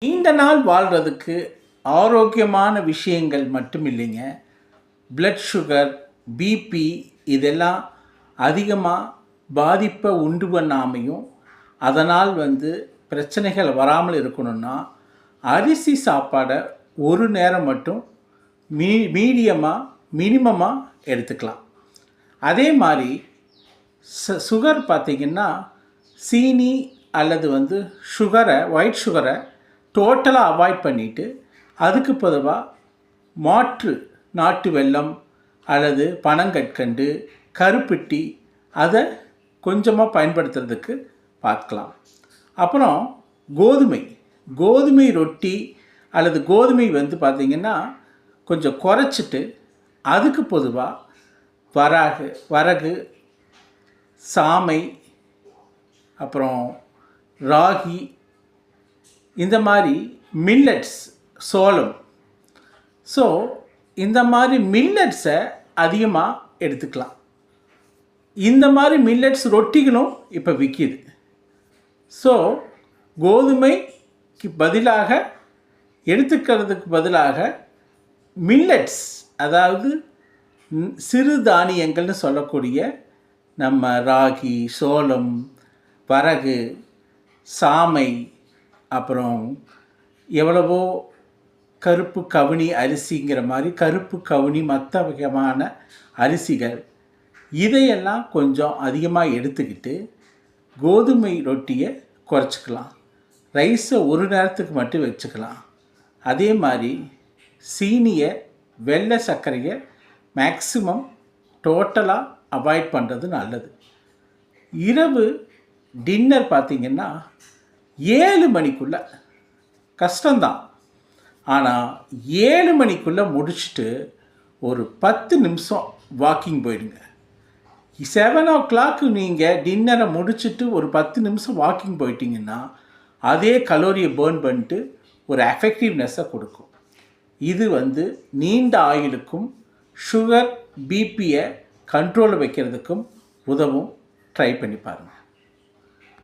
நீண்ட நாள் வாழ்கிறதுக்கு ஆரோக்கியமான விஷயங்கள் மட்டும் இல்லைங்க. பிளட் சுகர், பிபி இதெல்லாம் அதிகமாக பாதிப்பை உண்டு பண்ணாமையும் அதனால் பிரச்சனைகள் வராமல் இருக்கணும்னா அரிசி சாப்பாடை ஒரு நேரம் மட்டும் மீடியமாக மினிமமாக எடுத்துக்கலாம். அதே மாதிரி சுகர் பார்த்திங்கன்னா சீனி அல்லது சுகரை, ஒயிட் சுகரை டோட்டலாக அவாய்ட் பண்ணிவிட்டு அதுக்கு பொதுவாக மாற்று நாட்டு வெல்லம் அல்லது பனங்கற்கண்டு, கருப்பட்டி அதை கொஞ்சமாக பயன்படுத்துறதுக்கு பார்க்கலாம். அப்புறம் கோதுமை ரொட்டி அல்லது கோதுமை பார்த்திங்கன்னா கொஞ்சம் குறைச்சிட்டு அதுக்கு பொதுவாக வரகு, சாமை, அப்புறம் ராகி, இந்த மாதிரி மில்லட்ஸ், சோளம். ஸோ இந்த மாதிரி மில்லட்ஸை அதிகமாக எடுத்துக்கலாம். இந்த மாதிரி மில்லட்ஸ் ரொட்டிகளும் இப்போ விற்கிது. ஸோ கோதுமைக்கு பதிலாக எடுத்துக்கிறதுக்கு பதிலாக மில்லட்ஸ், அதாவது சிறு தானியங்கள்னு சொல்லக்கூடிய நம்ம ராகி, சோளம், வரகு, சாமை, அப்புறம் எவ்வளவோ கருப்பு கவுனி அரிசிங்கிற மாதிரி கருப்பு கவுனி மற்ற வகையான அரிசிகள், இதையெல்லாம் கொஞ்சம் அதிகமாக எடுத்துக்கிட்டு கோதுமை ரொட்டியை குறைச்சிக்கலாம். ரைஸை ஒரு நேரத்துக்கு மட்டும் வச்சுக்கலாம். அதே மாதிரி சீனியை, வெள்ளை சர்க்கரையை மேக்ஸிமம் டோட்டலாக அவாய்ட் பண்ணுறது நல்லது. இரவு டின்னர் பார்த்திங்கன்னா 7 மணிக்குள்ளே, கஷ்டம்தான், ஆனால் 7 மணிக்குள்ளே முடிச்சுட்டு ஒரு 10 நிமிஷம் வாக்கிங் போயிடுங்க. 7 o'clock நீங்கள் டின்னரை முடிச்சுட்டு ஒரு 10 நிமிஷம் வாக்கிங் போயிட்டீங்கன்னா அதே கலோரியை பேர்ன் பண்ணிட்டு ஒரு எஃபெக்டிவ்னஸை கொடுக்கும். இது நீண்ட ஆயுளுக்கும் சுகர், பிபியை கண்ட்ரோலில் வைக்கிறதுக்கும் உதவும். ட்ரை பண்ணி பாருங்கள்.